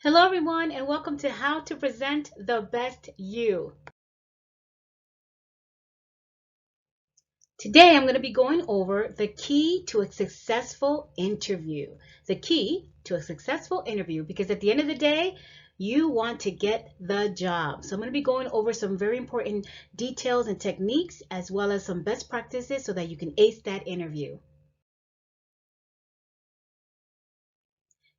Hello, everyone, and welcome to How to Present the Best You. Today, I'm going to be going over the key to a successful interview. The key to a successful interview, because at the end of the day, you want to get the job. So I'm going to be going over some very important details and techniques, as well as some best practices so that you can ace that interview.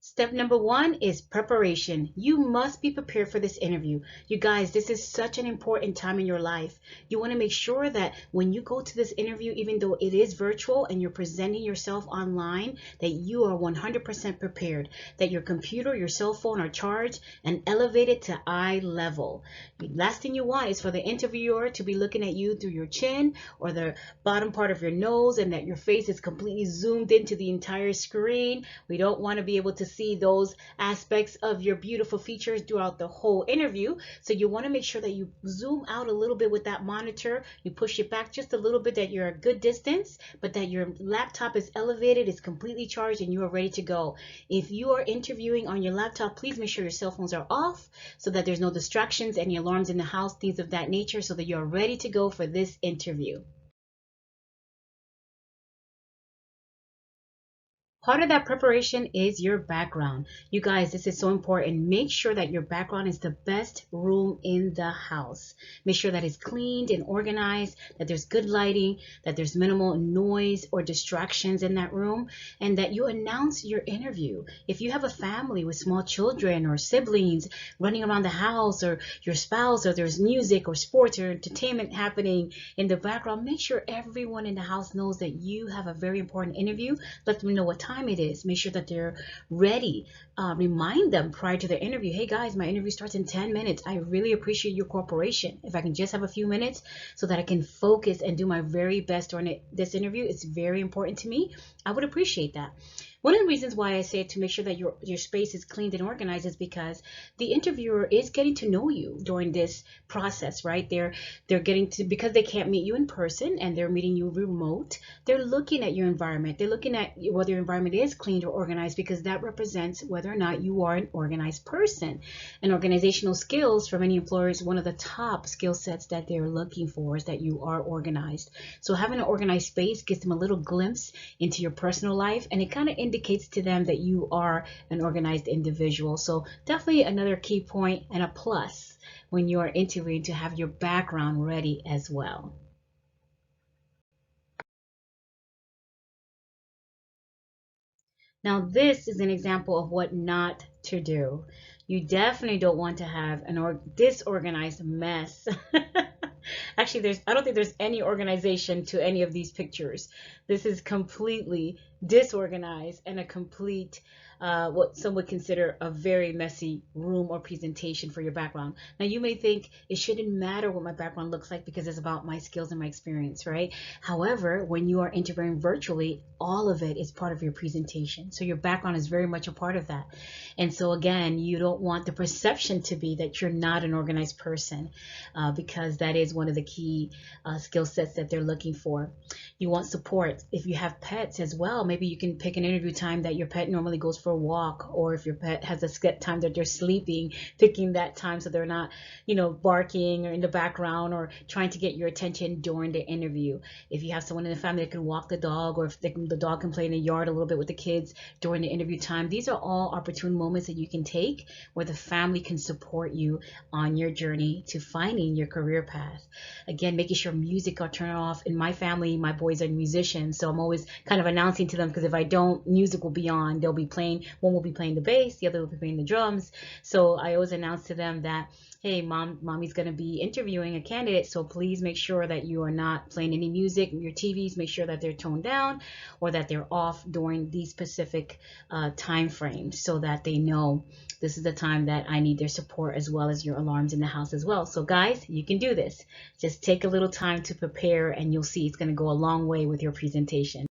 Step number one is preparation. You must be prepared for this interview. You guys, this is such an important time in your life. You want to make sure that when you go to this interview, even though it is virtual and you're presenting yourself online, that you are 100% prepared, that your computer, your cell phone are charged and elevated to eye level. The last thing you want is for the interviewer to be looking at you through your chin or the bottom part of your nose, and that your face is completely zoomed into the entire screen. We don't want to be able to see those aspects of your beautiful features throughout the whole interview. So you want to make sure that you zoom out a little bit with that monitor. You push it back just a little bit, that you're a good distance, but that your laptop is elevated, is completely charged, and you are ready to go. If you are interviewing on your laptop, please make sure your cell phones are off so that there's no distractions, any alarms in the house, things of that nature, so that you're ready to go for this interview. Part of that preparation is your background. You guys, this is so important. Make sure that your background is the best room in the house. Make sure that it's cleaned and organized, that there's good lighting, that there's minimal noise or distractions in that room, and that you announce your interview. If you have a family with small children or siblings running around the house, or your spouse, or there's music or sports or entertainment happening in the background, make sure everyone in the house knows that you have a very important interview. Let them know what time it is. Make sure that they're ready. Remind them prior to their interview, hey guys, my interview starts in 10 minutes. I really appreciate your cooperation. If I can just have a few minutes so that I can focus and do my very best during this interview, it's very important to me. I would appreciate that. One of the reasons why I say to make sure that your space is cleaned and organized is because the interviewer is getting to know you during this process, right? They're getting to, because they can't meet you in person and they're meeting you remote, they're looking at your environment. They're looking at whether your environment is cleaned or organized, because that represents whether or not you are an organized person. And organizational skills for many employers, one of the top skill sets that they're looking for is that you are organized. So having an organized space gives them a little glimpse into your personal life, and it kind of indicates to them that you are an organized individual. So definitely another key point and a plus when you are interviewing, to have your background ready as well. Now, this is an example of what not to do. You definitely don't want to have an disorganized mess. Actually, I don't think there's any organization to any of these pictures. This is completely disorganized and a complete, what some would consider a very messy room or presentation for your background. Now, you may think it shouldn't matter what my background looks like because it's about my skills and my experience, right? However, when you are interviewing virtually, all of it is part of your presentation. So your background is very much a part of that. And so again, you don't want the perception to be that you're not an organized person, because that is one of the key skill sets that they're looking for. You want support. If you have pets as well, maybe you can pick an interview time that your pet normally goes for a walk, or if your pet has a set time that they're sleeping, picking that time so they're not, barking or in the background or trying to get your attention during the interview. If you have someone in the family that can walk the dog, or if the dog can play in the yard a little bit with the kids during the interview time, these are all opportune moments that you can take where the family can support you on your journey to finding your career path. Again, making sure music are turned off. In my family, my boys are musicians, so I'm always kind of announcing to them, because if I don't, music will be on. They'll be playing, one will be playing the bass, the other will be playing the drums. So I always announce to them that, hey, mommy's going to be interviewing a candidate, so please make sure that you are not playing any music. Your TVs, make sure that they're toned down or that they're off during these specific time frames, so that they know this is the time that I need their support, as well as your alarms in the house as well. So guys, you can do this. Just take a little time to prepare, and you'll see it's going to go a long way with your presentation.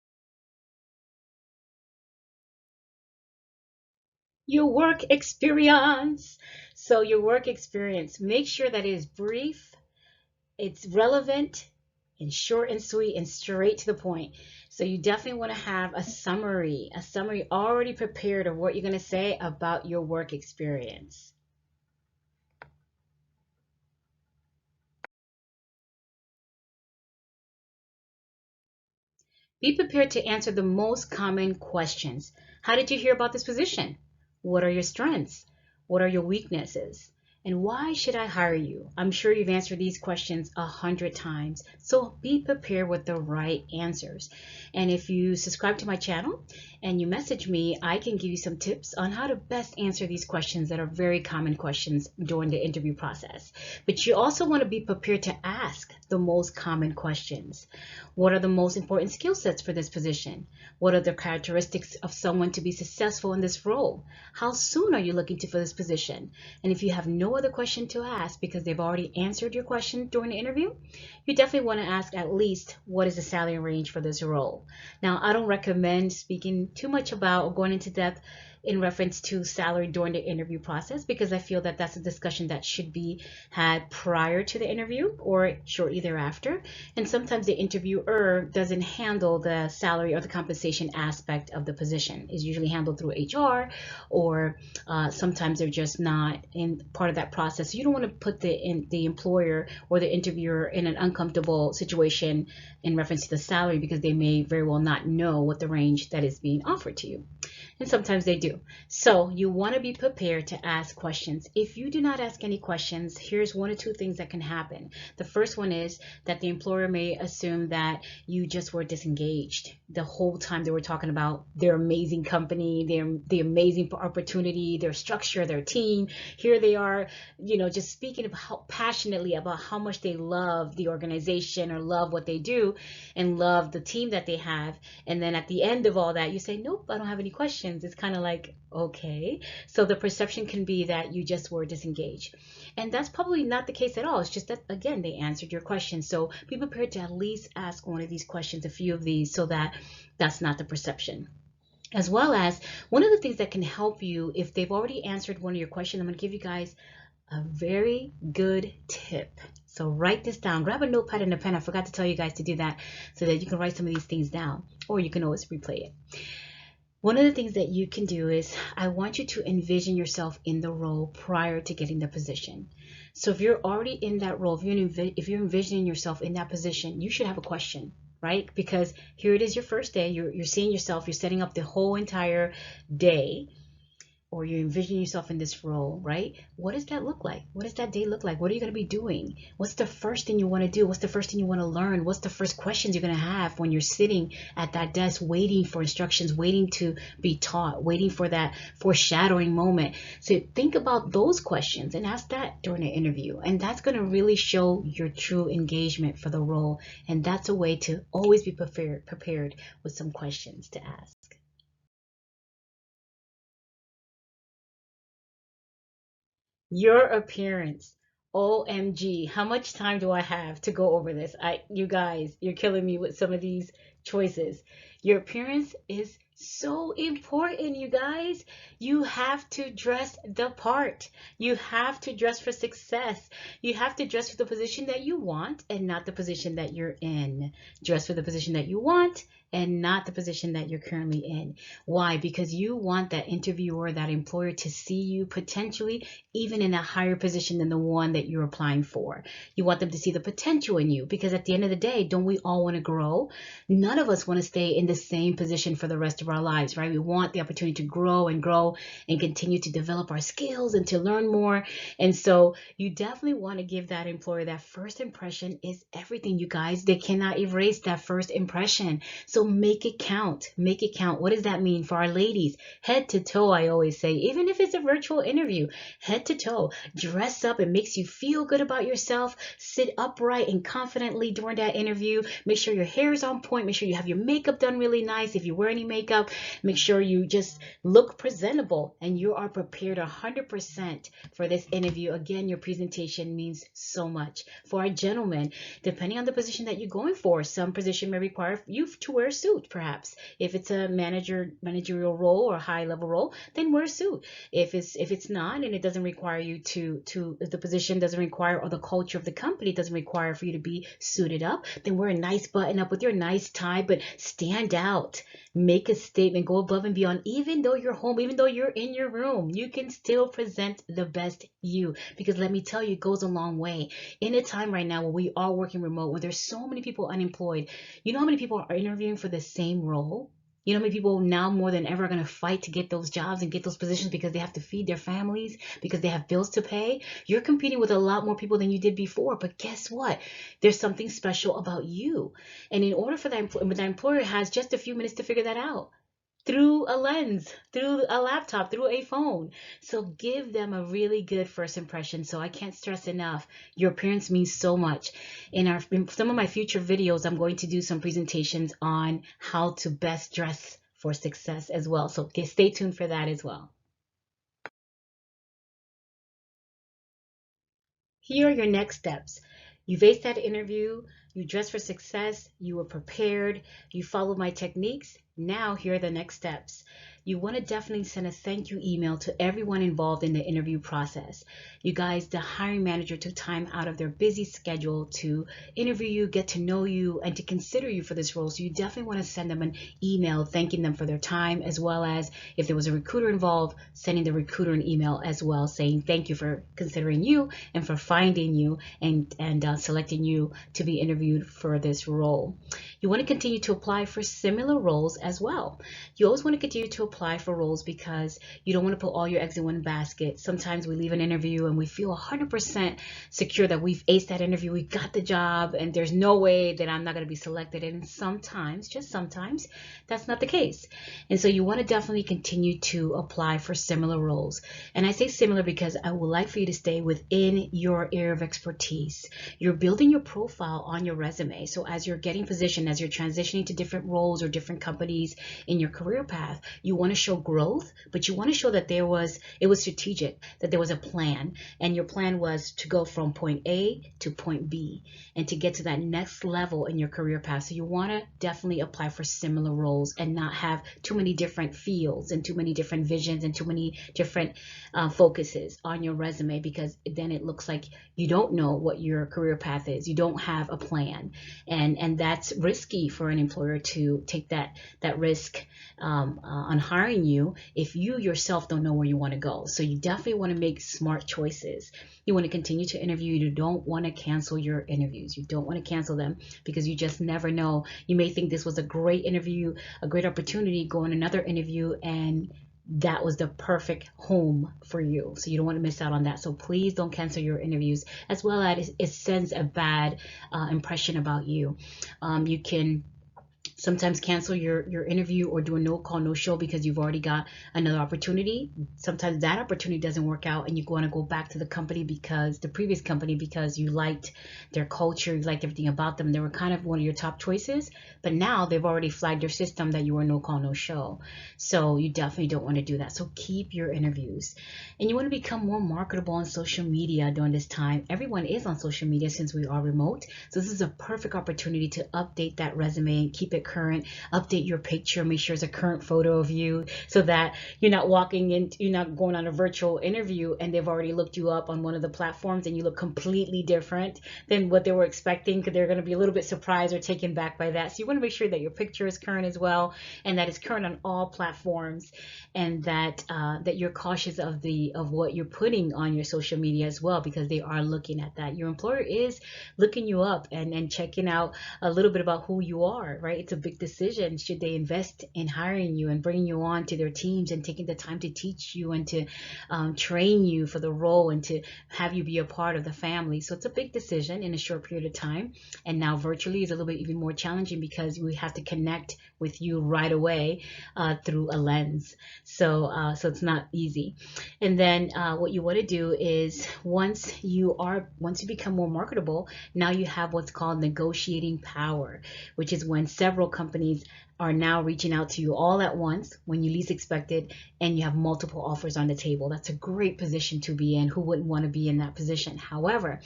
Your work experience. So your work experience, make sure that it is brief, it's relevant, and short and sweet and straight to the point. So you definitely want to have a summary already prepared of what you're going to say about your work experience. Be prepared to answer the most common questions. How did you hear about this position? What are your strengths? What are your weaknesses? And why should I hire you? I'm sure you've answered these questions 100 times, so be prepared with the right answers. And if you subscribe to my channel and you message me, I can give you some tips on how to best answer these questions that are very common questions during the interview process. But you also want to be prepared to ask the most common questions. What are the most important skill sets for this position? What are the characteristics of someone to be successful in this role? How soon are you looking to fill this position? And if you have no other question to ask because they've already answered your question during the interview, you definitely want to ask at least what is the salary range for this role. Now, I don't recommend speaking too much about or going into depth in reference to salary during the interview process, because I feel that that's a discussion that should be had prior to the interview or shortly thereafter. And sometimes the interviewer doesn't handle the salary or the compensation aspect of the position. It's usually handled through HR, or sometimes they're just not in part of that process. So you don't want to put the employer or the interviewer in an uncomfortable situation in reference to the salary, because they may very well not know what the range that is being offered to you. And sometimes they do. So you want to be prepared to ask questions. If you do not ask any questions, here's one or two things that can happen. The first one is that the employer may assume that you just were disengaged the whole time they were talking about their amazing company, the amazing opportunity, their structure, their team. Here they are, just speaking about passionately about how much they love the organization or love what they do and love the team that they have. And then at the end of all that, you say, nope, I don't have any questions. It's kind of like, okay. So the perception can be that you just were disengaged. And that's probably not the case at all. It's just that, again, they answered your question. So be prepared to at least ask one of these questions, a few of these, so that that's not the perception. As well as, one of the things that can help you, if they've already answered one of your questions, I'm going to give you guys a very good tip. So write this down. Grab a notepad and a pen. I forgot to tell you guys to do that, so that you can write some of these things down, or you can always replay it. One of the things that you can do is, I want you to envision yourself in the role prior to getting the position. So if you're already in that role, if you're envisioning yourself in that position, you should have a question, right? Because here it is, your first day, you're seeing yourself, you're setting up the whole entire day, or you envision yourself in this role, right? What does that look like? What does that day look like? What are you going to be doing? What's the first thing you want to do? What's the first thing you want to learn? What's the first questions you're going to have when you're sitting at that desk waiting for instructions, waiting to be taught, waiting for that foreshadowing moment? So think about those questions and ask that during an interview. And that's going to really show your true engagement for the role. And that's a way to always be prepared with some questions to ask. Your appearance. OMG, how much time do I have to go over this? You guys, you're killing me with some of these choices. Your appearance is so important, you guys. You have to dress the part. You have to dress for success. You have to dress for the position that you want and not the position that you're in. Dress for the position that you want and not the position that you're currently in. Why? Because you want that interviewer, that employer, to see you potentially even in a higher position than the one that you're applying for. You want them to see the potential in you, because at the end of the day, don't we all want to grow? None of us want to stay in the same position for the rest of our lives, right? We want the opportunity to grow and continue to develop our skills and to learn more. And so you definitely want to give that employer, that first impression is everything, you guys. They cannot erase that first impression. So make it count. Make it count. What does that mean for our ladies? Head to toe, I always say, even if it's a virtual interview, head to toe, dress up. It makes you feel good about yourself. Sit upright and confidently during that interview. Make sure your hair is on point. Make sure you have your makeup done really nice. If you wear any makeup, up, make sure you just look presentable and you are prepared 100% for this interview. Again, your presentation means so much. For our gentlemen, depending on the position that you're going for, some position may require you to wear a suit, perhaps. If it's a managerial role or a high level role, then wear a suit. If it's not, and it doesn't require you if the position doesn't require, or the culture of the company doesn't require for you to be suited up, then wear a nice button up with your nice tie, but stand out, make a statement, go above and beyond. Even though you're home, even though you're in your room, you can still present the best you, because let me tell you, it goes a long way. In a time right now where we are working remote, where there's so many people unemployed, you know how many people are interviewing for the same role? You know how many people now more than ever are going to fight to get those jobs and get those positions because they have to feed their families, because they have bills to pay? You're competing with a lot more people than you did before. But guess what? There's something special about you. And in order for that employer has just a few minutes to figure that out through a lens, through a laptop, through a phone. So give them a really good first impression. So I can't stress enough, your appearance means so much. In some of my future videos, I'm going to do some presentations on how to best dress for success as well. So stay tuned for that as well. Here are your next steps. You aced that interview, you dressed for success, you were prepared, you followed my techniques. Now here are the next steps. You want to definitely send a thank you email to everyone involved in the interview process. You guys, the hiring manager took time out of their busy schedule to interview you, get to know you, and to consider you for this role. So you definitely want to send them an email thanking them for their time, as well as if there was a recruiter involved, sending the recruiter an email as well, saying thank you for considering you and for finding you and selecting you to be interviewed for this role. You want to continue to apply for similar roles as well. You always want to continue to apply for roles because you don't want to put all your eggs in one basket. Sometimes we leave an interview and we feel 100% secure that we've aced that interview, we got the job, and there's no way that I'm not going to be selected. And sometimes, just sometimes, that's not the case. And so you want to definitely continue to apply for similar roles. And I say similar because I would like for you to stay within your area of expertise. You're building your profile on your resume. So as you're getting positioned, as you're transitioning to different roles or different companies in your career path, you want to show growth, but you want to show that it was strategic, that there was a plan, and your plan was to go from point A to point B and to get to that next level in your career path. So you want to definitely apply for similar roles and not have too many different fields and too many different visions and too many different focuses on your resume, because then it looks like you don't know what your career path is. You don't have a plan, and that's risky for an employer to take that risk on hiring you if you yourself don't know where you want to go. So you definitely want to make smart choices. You want to continue to interview. You don't want to cancel your interviews. You don't want to cancel them because you just never know. You may think this was a great interview, a great opportunity, go on another interview, and that was the perfect home for you. So you don't want to miss out on that. So please don't cancel your interviews, as well as it sends a bad impression about you. You can sometimes cancel your interview or do a no call, no show because you've already got another opportunity. Sometimes that opportunity doesn't work out and you want to go back to the company, because the previous company, because you liked their culture, you liked everything about them. They were kind of one of your top choices, but now they've already flagged your system that you were no call, no show. So you definitely don't want to do that. So keep your interviews. And you want to become more marketable on social media during this time. Everyone is on social media since we are remote. So this is a perfect opportunity to update that resume and keep it current. Update your picture, make sure it's a current photo of you, so that you're not you're not going on a virtual interview and they've already looked you up on one of the platforms and you look completely different than what they were expecting, because they're going to be a little bit surprised or taken back by that. So you want to make sure that your picture is current as well, and that it's current on all platforms, and that that you're cautious of what you're putting on your social media as well, because they are looking at that. Your employer is looking you up and checking out a little bit about who you are, right? It's a big decision. Should they invest in hiring you and bringing you on to their teams and taking the time to teach you and to train you for the role and to have you be a part of the family? So it's a big decision in a short period of time. And now virtually is a little bit even more challenging because we have to connect with you right away through a lens. So it's not easy. And then what you want to do is once you become more marketable, now you have what's called negotiating power, which is when several companies are now reaching out to you all at once when you least expect it, and you have multiple offers on the table. That's a great position to be in. Who wouldn't want to be in that position? However,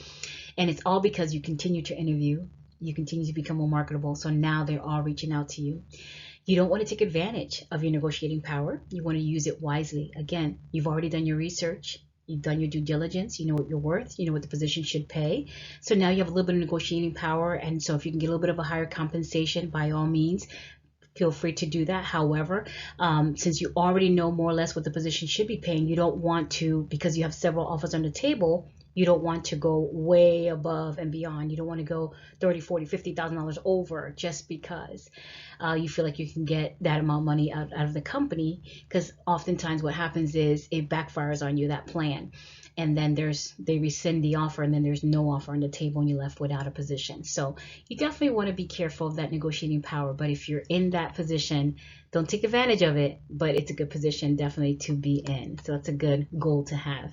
and it's all because you continue to interview, you continue to become more marketable. So now they're all reaching out to you. You don't want to take advantage of your negotiating power. You want to use it wisely. Again, you've already done your research. You've done your due diligence. You know what you're worth. You know what the position should pay. So now you have a little bit of negotiating power. And so if you can get a little bit of a higher compensation, by all means, feel free to do that. However, since you already know more or less what the position should be paying, you don't want to, because you have several offers on the table, you don't want to go way above and beyond. You don't want to go 30, 40, $50,000 over just because you feel like you can get that amount of money out of the company, because oftentimes what happens is it backfires on you, that plan. And then they rescind the offer, and then there's no offer on the table and you're left without a position. So you definitely want to be careful of that negotiating power. But if you're in that position, don't take advantage of it, but it's a good position definitely to be in. So that's a good goal to have.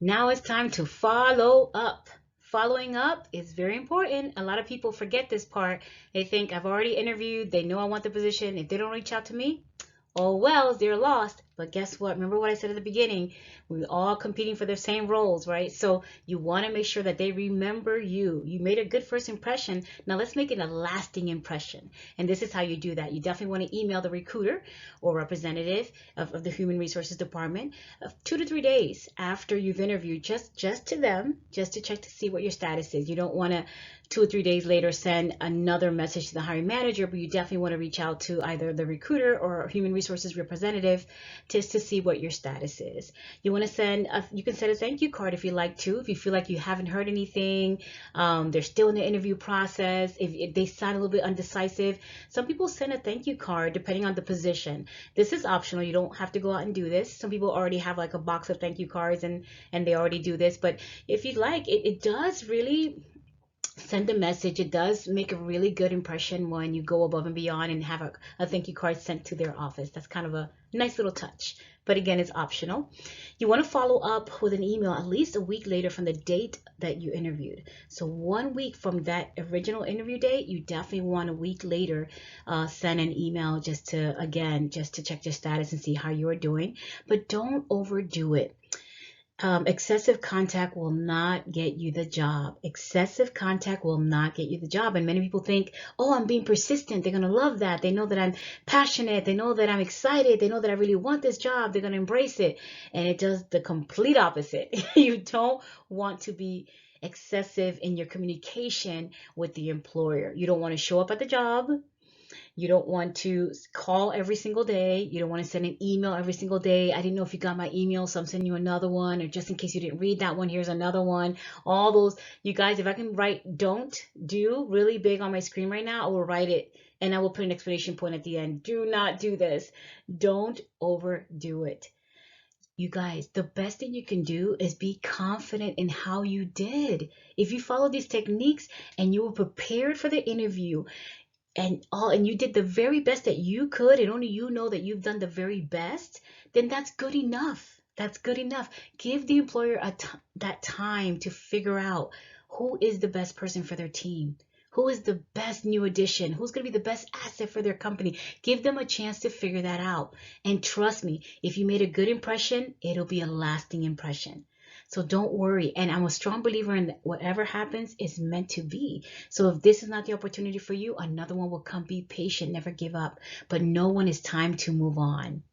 Now it's time to follow up. Following up is very important. A lot of people forget this part. They think I've already interviewed, they know I want the position. If they don't reach out to me, oh well, they're lost. But guess what? Remember what I said at the beginning? We're all competing for the same roles, right? So you want to make sure that they remember you. You made a good first impression. Now let's make it a lasting impression. And this is how you do that. You definitely want to email the recruiter or representative of the Human Resources Department 2 to 3 days after you've interviewed, just to them, just to check to see what your status is. You don't want to 2 or 3 days later send another message to the hiring manager, but you definitely want to reach out to either the recruiter or human resources representative just to see what your status is. You want to you can send a thank you card if you like to. If you feel like you haven't heard anything, they're still in the interview process, if they sound a little bit undecisive, some people send a thank you card depending on the position. This is optional. You don't have to go out and do this. Some people already have like a box of thank you cards and they already do this, but if you'd like, it does really send a message. It does make a really good impression when you go above and beyond and have a thank you card sent to their office. That's kind of a nice little touch. But again, it's optional. You want to follow up with an email at least a week later from the date that you interviewed. So 1 week from that original interview date, you definitely want a week later send an email just to check your status and see how you're doing. But don't overdo it. Excessive contact will not get you the job. Excessive contact will not get you the job. And many people think, oh, I'm being persistent. They're going to love that. They know that I'm passionate. They know that I'm excited. They know that I really want this job. They're going to embrace it. And it does the complete opposite. You don't want to be excessive in your communication with the employer. You don't want to show up at the job. You don't want to call every single day. You don't want to send an email every single day. I didn't know if you got my email, so I'm sending you another one. Or just in case you didn't read that one, here's another one. All those, you guys, if I can write don't do really big on my screen right now, I will write it and I will put an exclamation point at the end. Do not do this. Don't overdo it. You guys, the best thing you can do is be confident in how you did. If you follow these techniques and you were prepared for the interview, and you did the very best that you could, and only you know that you've done the very best, then that's good enough. That's good enough. Give the employer that time to figure out who is the best person for their team, who is the best new addition, who's going to be the best asset for their company. Give them a chance to figure that out. And trust me, if you made a good impression, it'll be a lasting impression. So don't worry. And I'm a strong believer in that whatever happens is meant to be. So if this is not the opportunity for you, another one will come. Be patient, never give up. But no one is time to move on.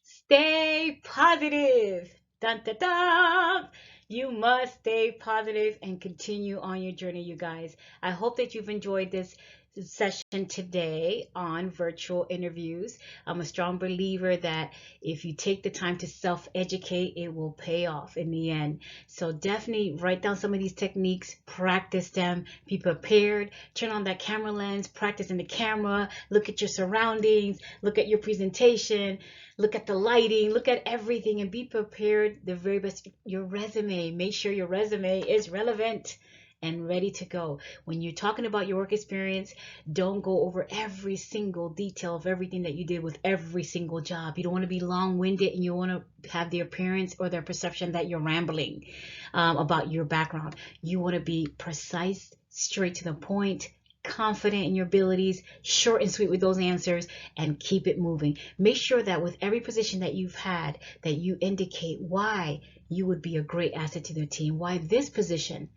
Stay positive. Dun, dun, dun. You must stay positive and continue on your journey, you guys. I hope that you've enjoyed this session today on virtual interviews. I'm a strong believer that if you take the time to self-educate, it will pay off in the end. So definitely write down some of these techniques, practice them, be prepared, turn on that camera lens, practice in the camera, look at your surroundings, look at your presentation, look at the lighting, look at everything, and be prepared the very best. Your resume, make sure your resume is relevant and ready to go. When you're talking about your work experience, don't go over every single detail of everything that you did with every single job. You don't want to be long-winded, and you want to have the appearance or the perception that you're rambling about your background. You want to be precise, straight to the point, confident in your abilities, short and sweet with those answers, and keep it moving. Make sure that with every position that you've had, that you indicate why you would be a great asset to the team, why this position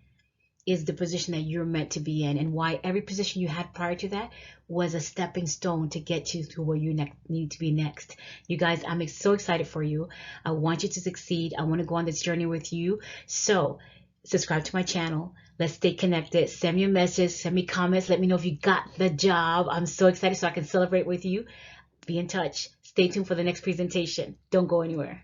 is the position that you're meant to be in, and why every position you had prior to that was a stepping stone to get you to where you need to be next. You guys, I'm so excited for you. I want you to succeed. I want to go on this journey with you. So subscribe to my channel. Let's stay connected. Send me a message, send me comments. Let me know if you got the job. I'm so excited so I can celebrate with you. Be in touch. Stay tuned for the next presentation. Don't go anywhere.